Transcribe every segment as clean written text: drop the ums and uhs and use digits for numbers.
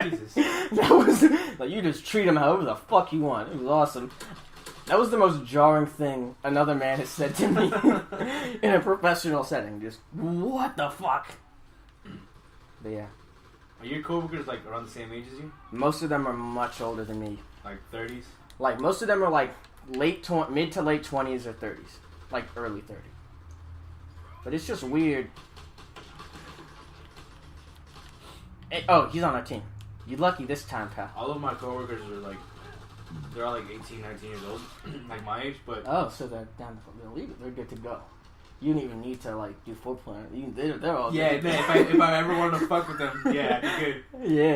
Jesus. That was like, you just treat him however the fuck you want. It was awesome. That was the most jarring thing another man has said to me in a professional setting. Just, what the fuck? But yeah. Are your coworkers like around the same age as you? Most of them are much older than me. Like 30s? Like, most of them are like mid to late 20s or 30s. Like, early 30s. But it's just weird. Hey, oh, he's on our team. You're lucky this time, pal. All of my coworkers are like, they're all like 18, 19 years old. Like my age, but... Oh, so they're down the league. They're good to go. You don't even need to, like, do foreplay. They're all yeah, good. Yeah, if I ever wanted to fuck with them, yeah, I'd be good. Yeah.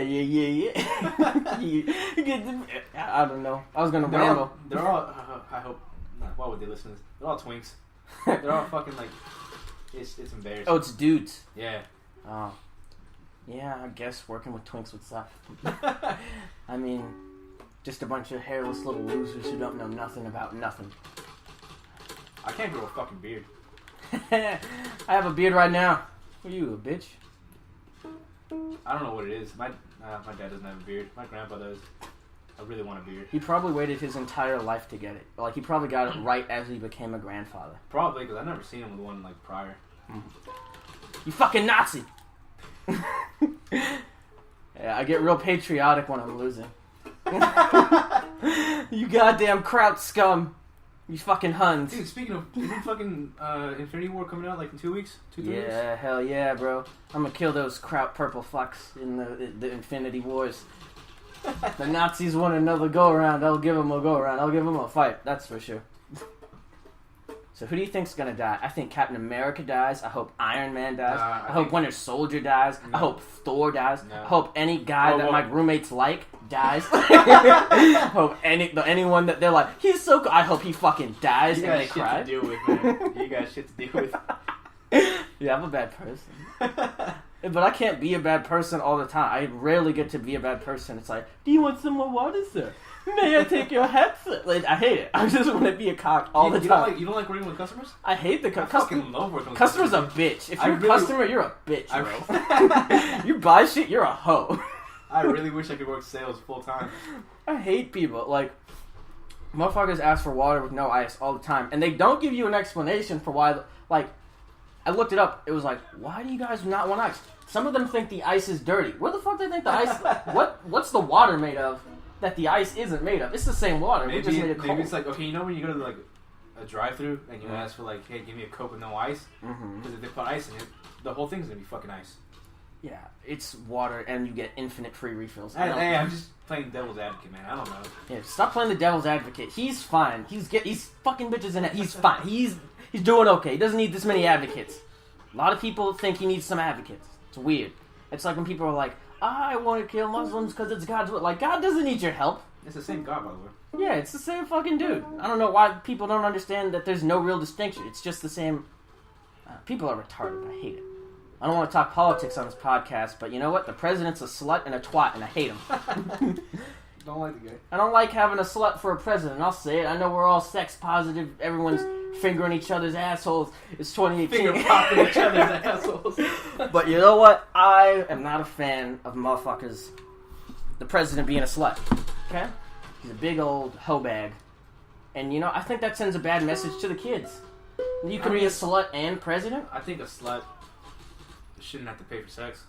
I don't know. I was gonna ramble. They're all I hope... Why would they listen to this? They're all twinks. They're all fucking, like... It's embarrassing. Oh, it's dudes. Yeah. Oh. Yeah, I guess working with twinks would suck. I mean, just a bunch of hairless little losers who don't know nothing about nothing. I can't grow a fucking beard. I have a beard right now. What are you, a bitch? I don't know what it is. My dad doesn't have a beard. My grandpa does. I really want a beard. He probably waited his entire life to get it. Like, he probably got it right as he became a grandfather. Probably, because I've never seen him with one, like, prior. You fucking Nazi! Yeah, I get real patriotic when I'm losing. You goddamn Kraut scum. You fucking Huns. Dude, speaking of, isn't fucking Infinity War coming out like in 2 weeks? 2-3 weeks? Yeah, hell yeah, bro. I'm gonna kill those Kraut purple fucks in the Infinity Wars. The Nazis want another go-around. I'll give them a go-around. I'll give them a fight. That's for sure. So who do you think's gonna die? I think Captain America dies. I hope Iron Man dies. I hope Winter Soldier dies. No. I hope Thor dies. No. I hope any guy that my roommates like dies. I hope anyone that they're like, he's so cool. I hope he fucking dies and they cry. You got shit to deal with, man. You got shit to deal with. Yeah, I'm a bad person. But I can't be a bad person all the time. I rarely get to be a bad person. It's like, do you want some more water, sir? May I take your hat, sir? Like, I hate it. I just want to be a cock all the time. You don't like working with customers? I hate the customers. I fucking love working with customers. Customer's a bitch. If you're a customer, you're a bitch, bro. You buy shit, you're a hoe. I really wish I could work sales full time. I hate people. Like, motherfuckers ask for water with no ice all the time. And they don't give you an explanation for why. Like, I looked it up. It was like, why do you guys not want ice? Some of them think the ice is dirty. Where the fuck do they think the ice... What's the water made of that the ice isn't made of? It's the same water. Maybe, just made it cold. Maybe it's like, okay, you know when you go to like a drive-thru and you ask for like, hey, give me a Coke with no ice? Because if they put ice in it, the whole thing's going to be fucking ice. Yeah, it's water and you get infinite free refills. Hey, I'm just playing devil's advocate, man. I don't know. Yeah, stop playing the devil's advocate. He's fine. He's fucking bitches in it. He's fine. He's doing okay. He doesn't need this many advocates. A lot of people think he needs some advocates. It's weird. It's like when people are like, I want to kill Muslims because it's God's will. Like, God doesn't need your help. It's the same God, by the way. Yeah, it's the same fucking dude. I don't know why people don't understand that there's no real distinction. It's just the same. People are retarded. I hate it. I don't want to talk politics on this podcast, but you know what? The president's a slut and a twat, and I hate him. Don't like the guy. I don't like having a slut for a president. I'll say it. I know we're all sex positive. Everyone's fingering each other's assholes. It's 2018. Finger popping each other's assholes. But you know what? I am not a fan of motherfuckers. The president being a slut. Okay? He's a big old hoe bag. And you know, I think that sends a bad message to the kids. You can be a slut and president? I think a slut shouldn't have to pay for sex.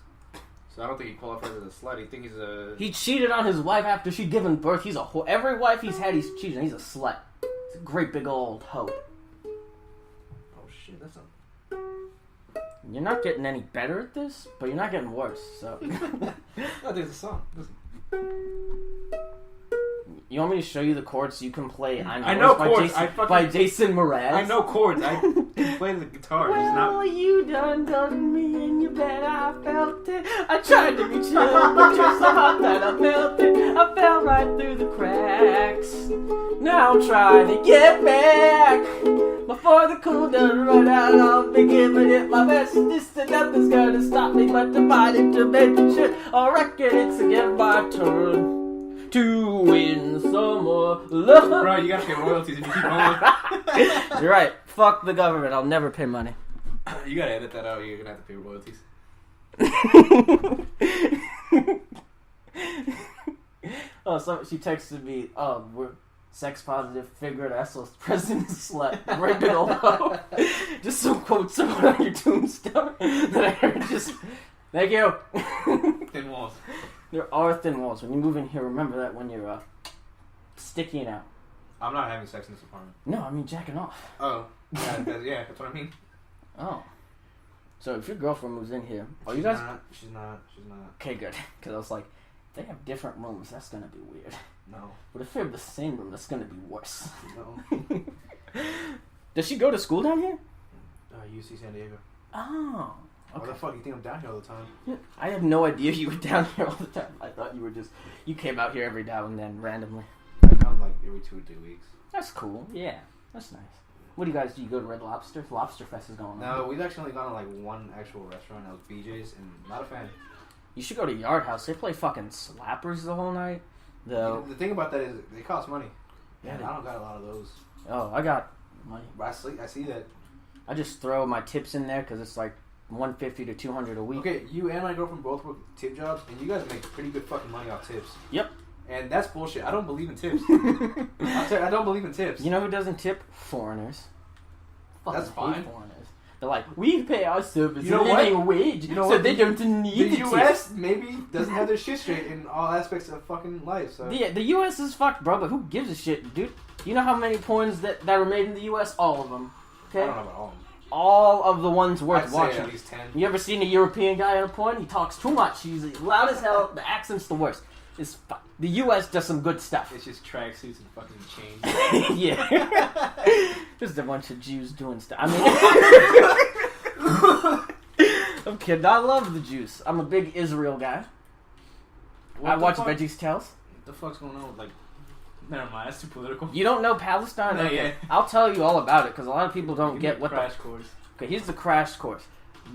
So I don't think he qualifies as a slut. I think he's a... He cheated on his wife after she'd given birth. He's a whore. Every wife he's had, he's cheated. He's a slut. He's a great big old hoe. Oh shit, that's not... You're not getting any better at this, but you're not getting worse, so... No, there's a song. Listen. You want me to show you the chords so you can play I'm I know Yours chords. by Jason Mraz? I know chords. I can play the guitar. Well, you done me and you bet I felt it. I tried to reach out, but you're so hot that I melted. I fell right through the cracks. Now I'm trying to get back. Before the cool done run out, I'll be giving it my best. This and nothing's gonna stop me but the body to make shit. I reckon it's again my turn to win some more love. Bro, you gotta pay royalties if you keep going. You're right. Fuck the government. I'll never pay money. You gotta edit that out. You're gonna have to pay royalties. Oh, so she texted me, oh, we're sex positive, figured Essel's president slut, right below. Just some quotes on your tombstone that I heard just, thank you. Thin walls. There are thin walls. When you move in here, remember that when you're sticking out. I'm not having sex in this apartment. No, I mean jacking off. Oh. Yeah, that's what I mean. Oh. So if your girlfriend moves in here, are you She's guys... not. She's not. Okay, good. Because I was like, if they have different rooms, that's going to be weird. No. But if they have the same room, that's going to be worse. No. Does she go to school down here? UC San Diego. Oh. Okay. Why the fuck you think I'm down here all the time? Yeah, I had no idea you were down here all the time. I thought you were just... You came out here every now and then, randomly. I come like every 2 or 3 weeks. That's cool. Yeah. That's nice. What do you guys do? You go to Red Lobster? Lobster Fest is going on. No, we've actually only gone to like one actual restaurant. That was BJ's, and not a fan. You should go to Yard House. They play fucking slappers the whole night. The thing about that is they cost money. Yeah, And I don't got a lot of those. Oh, I got money. But I see that. I just throw my tips in there because it's like $150 to $200 a week. Okay, you and my girlfriend both work tip jobs, and you guys make pretty good fucking money off tips. Yep. And that's bullshit. I don't believe in tips. I don't believe in tips. You know who doesn't tip? Foreigners. Fucking That's fine. hate foreigners. They're like, we pay our service You know a living what? wage, You know so what? they don't need The tip. U.S. maybe doesn't have their shit straight in all aspects of fucking life. So The U.S. is fucked, bro, but who gives a shit, dude? You know how many porns that were made in the U.S.? All of them. Okay? I don't know about all of them. All of the ones worth I'd say watching. at least 10. You ever seen a European guy in a porn? He talks too much. He's loud as hell. The accent's the worst. The U.S. does some good stuff. It's just tracksuits and fucking chains. Yeah. Just a bunch of Jews doing stuff. I mean, I'm kidding. I love the Jews. I'm a big Israel guy. I watch Veggie's Tales. What the fuck's going on with, like... Never mind, that's too political. You don't know Palestine? No, Okay. yeah. I'll tell you all about it, because a lot of people don't get what crash course. Okay, here's the crash course.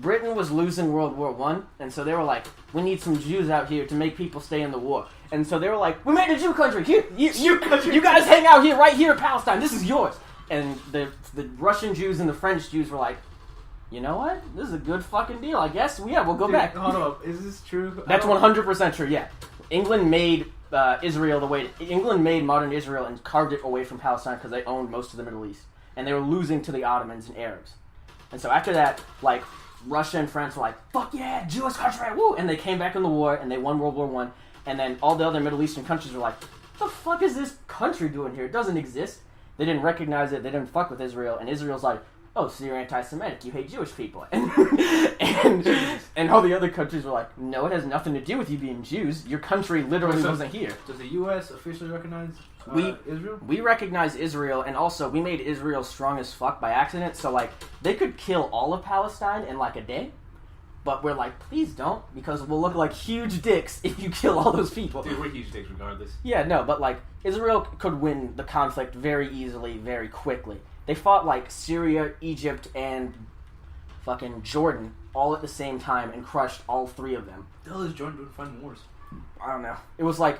Britain was losing World War I, and so they were like, we need some Jews out here to make people stay in the war. And so they were like, we made a Jew country. Here, you guys hang out here, right here in Palestine. This is yours. And the Russian Jews and the French Jews were like, you know what? This is a good fucking deal, I guess. Yeah, we'll go back. Hold up. Is this true? That's 100% true, yeah. England made Israel England made modern Israel and carved it away from Palestine because they owned most of the Middle East. And they were losing to the Ottomans and Arabs. And so after that, like, Russia and France were like, fuck yeah, Jewish country, woo! And they came back in the war, and they won World War I. And then all the other Middle Eastern countries were like, what the fuck is this country doing here? It doesn't exist. They didn't recognize it. They didn't fuck with Israel. And Israel's like, oh, so you're anti-Semitic. You hate Jewish people. And all the other countries were like, no, it has nothing to do with you being Jews. Your country literally wasn't here. Does the U.S. officially recognize Israel? We recognize Israel, and also we made Israel strong as fuck by accident. So, like, they could kill all of Palestine in, like, a day. But we're like, please don't, because we'll look like huge dicks if you kill all those people. Dude, we're huge dicks regardless. Yeah, no, but, like, Israel could win the conflict very easily, very quickly. They fought, like, Syria, Egypt, and fucking Jordan all at the same time and crushed all three of them. What the hell is Jordan doing fighting wars? I don't know. It was like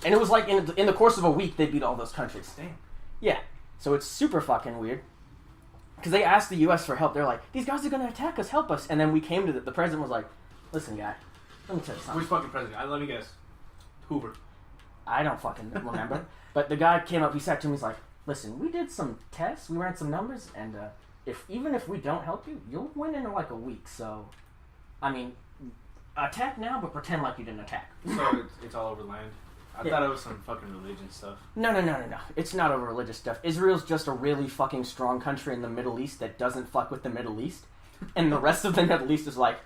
in the course of a week they beat all those countries. Damn. Yeah. So it's super fucking weird. Because they asked the U.S. for help. They're like, these guys are going to attack us, help us. And then we came to the president was like, listen, guy, let me tell you something. Which fucking president? Let me guess. Hoover. I don't fucking remember. But the guy came up, he sat to me, he's like, listen, we did some tests, we ran some numbers, and even if we don't help you, you'll win in like a week. So, I mean, attack now, but pretend like you didn't attack. So it's all over land? I thought it was some fucking religion stuff. No. It's not over religious stuff. Israel's just a really fucking strong country in the Middle East that doesn't fuck with the Middle East. And the rest of the Middle East is like,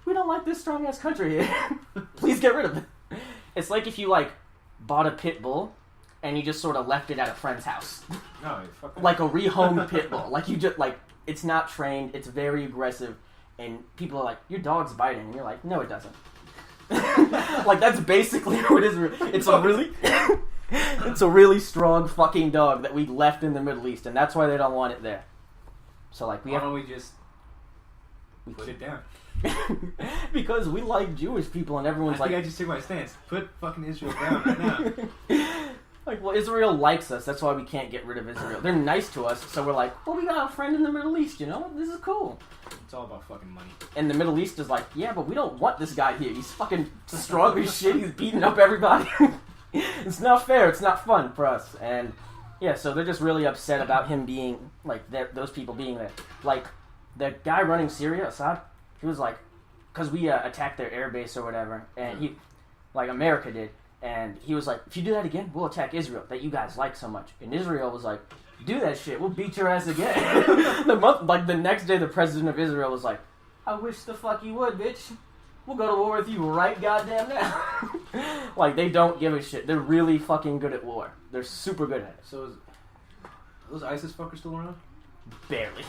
we don't like this strong-ass country here. Please get rid of it. It's like if you, like, bought a pit bull and you just sort of left it at a friend's house. No, fuck that. Like a rehomed pit bull. Like, you just, like, it's not trained, it's very aggressive, and people are like, your dog's biting. And you're like, no, it doesn't. Like, that's basically what it is. It's a really strong fucking dog that we left in the Middle East, and that's why they don't want it there. So, like, Why don't we just put it down? Because we like Jewish people, and everyone's like, I just took my stance. Put fucking Israel down right now. Like, well, Israel likes us. That's why we can't get rid of Israel. They're nice to us, so we're like, well, we got a friend in the Middle East, you know? This is cool. It's all about fucking money. And the Middle East is like, yeah, but we don't want this guy here. He's fucking strong as shit. He's beating up everybody. It's not fair. It's not fun for us. And, yeah, so they're just really upset about him being, like, those people being there. Like, the guy running Syria, Assad, he was like, because we attacked their air base or whatever, and he, like, America did. And he was like, if you do that again, we'll attack Israel that you guys like so much. And Israel was like, do that shit, we'll beat your ass again. The next day, the president of Israel was like, I wish the fuck you would, bitch. We'll go to war with you right goddamn now. Like, they don't give a shit. They're really fucking good at war. They're super good at it. So, are those ISIS fuckers still around? Barely.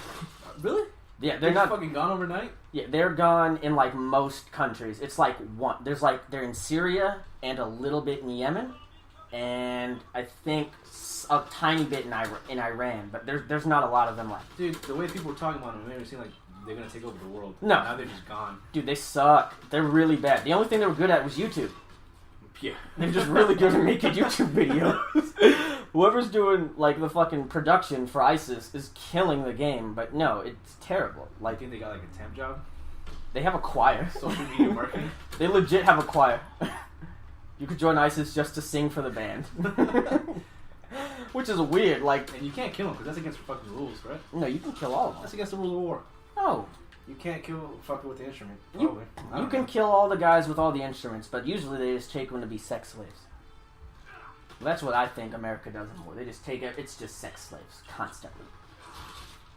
Really? Yeah, they're not fucking gone overnight. Yeah, they're gone in like most countries. It's like one. There's like they're in Syria and a little bit in Yemen, and I think a tiny bit in Iran. But there's not a lot of them left. Dude, the way people were talking about them, it made it seem like they're gonna take over the world. No, now they're just gone. Dude, they suck. They're really bad. The only thing they were good at was YouTube. Yeah, they're just really good at making YouTube videos. Whoever's doing like the fucking production for ISIS is killing the game, but no, it's terrible. Like, I think they got like a temp job. They have a choir. Social media marketing. They legit have a choir. You could join ISIS just to sing for the band. Which is weird, like... And you can't kill them, because that's against fucking rules, right? No, you can kill all of them. That's against the rules of war. No. You can't kill fucker with the instrument. You can kill all the guys with all the instruments, but usually they just take them to be sex slaves. Well, that's what I think America does in war. They just take it, it's just sex slaves, constantly.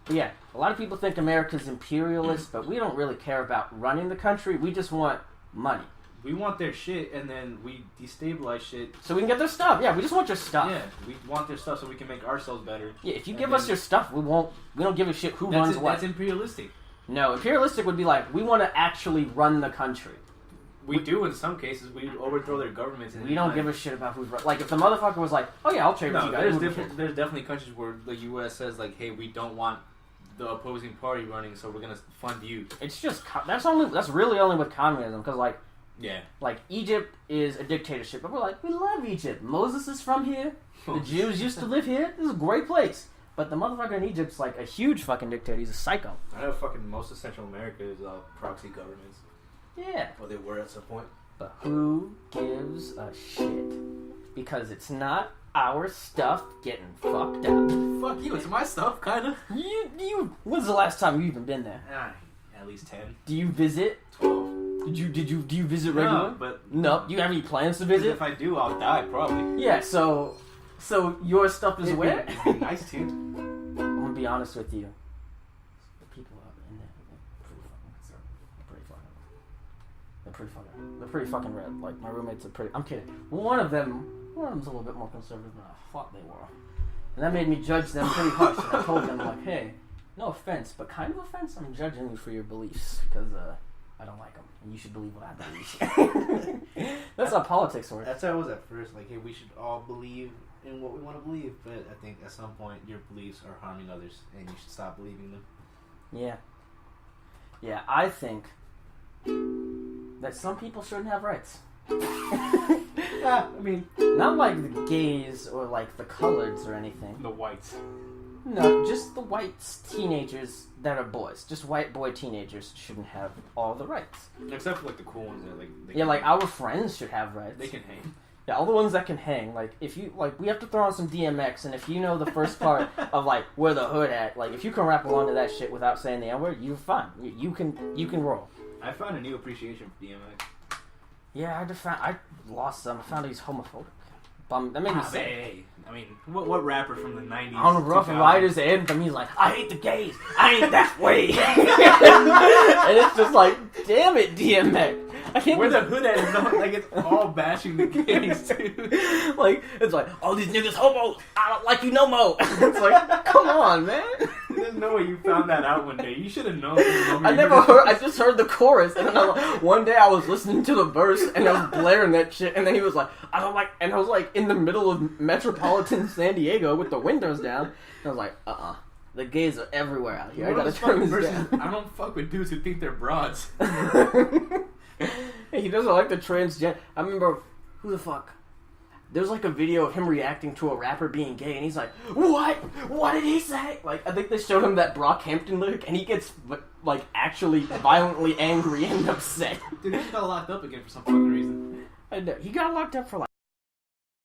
But yeah, a lot of people think America's imperialist, but we don't really care about running the country. We just want money. We want their shit, and then we destabilize shit. So we can get their stuff. Yeah, we just want your stuff. Yeah, we want their stuff so we can make ourselves better. Yeah, if you give us your stuff, we don't give a shit who runs what. That's imperialistic. No, imperialistic would be like, we want to actually run the country. We do in some cases. We overthrow their governments. And we don't give a shit about who's run. Like, if the motherfucker was like, oh yeah, I'll trade with you guys. There's definitely countries where the U.S. says, like, hey, we don't want the opposing party running, so we're going to fund you. It's just, that's really only with communism, because, like, yeah. Like, Egypt is a dictatorship, but we're like, we love Egypt. Moses is from here. The Jews used to live here. This is a great place. But the motherfucker in Egypt's like a huge fucking dictator. He's a psycho. I know fucking most of Central America is proxy governments. Yeah. Or they were at some point. But who gives a shit? Because it's not our stuff getting fucked up. Fuck you, it's my stuff, kinda. When's the last time you even been there? At least 10. Do you visit? 12. Do you visit regularly? No, but... No, do you have any plans to visit? If I do, I'll die, probably. Yeah, so your stuff is where? It'd be nice to. I'm gonna be honest with you. The people out in there, they're pretty fucking red. Like, my roommates are pretty... I'm kidding. One of them's a little bit more conservative than I thought they were. And that made me judge them pretty harsh. And I told them, like, hey, no offense, but kind of offense, I'm judging you for your beliefs. Because, I don't like them. And you should believe what I believe. That's how politics works. That's how it was at first. Like, hey, we should all believe in what we want to believe. But I think at some point, your beliefs are harming others. And you should stop believing them. Yeah. Yeah, I think that some people shouldn't have rights. Yeah, I mean... Not like the gays or like the coloreds or anything. The whites. No, just the white teenagers that are boys. Just white boy teenagers shouldn't have all the rights. Except for like the cool ones that like... Yeah, like our friends should have rights. They can hang. Yeah, all the ones that can hang. Like, if you... Like, we have to throw on some DMX, and if you know the first part of, like, where the hood at, like, if you can rap along to that shit without saying the N-word, you're fine. You can roll. I found a new appreciation for DMX. Yeah, I lost some. I found he's homophobic. That made me sick. Hey, I mean, what rapper from the 90s? On the Rough Riders anthem, he's like, I hate the gays. I ain't that way. And it's just like, damn it, DMX. I can't. Where the hood at is not like it's all bashing the gays, dude. Like, it's like, all these niggas homos. I don't like you no more. It's like, come on, man. There's no way you found that out one day. You should have known. I just heard the chorus, and then one day I was listening to the verse, and I was blaring that shit, and then he was like, I don't like, and I was like in the middle of metropolitan San Diego with the windows down, and I was like, the gays are everywhere out here. I gotta turn this down. I don't fuck with dudes who think they're broads. He doesn't like the transgender. I remember, who the fuck? There's like a video of him reacting to a rapper being gay, and he's like, "What? What did he say?" Like, I think they showed him that Brockhampton lyric, and he gets like actually violently angry and upset. Dude, he got locked up again for some fucking reason. I know. He got locked up for like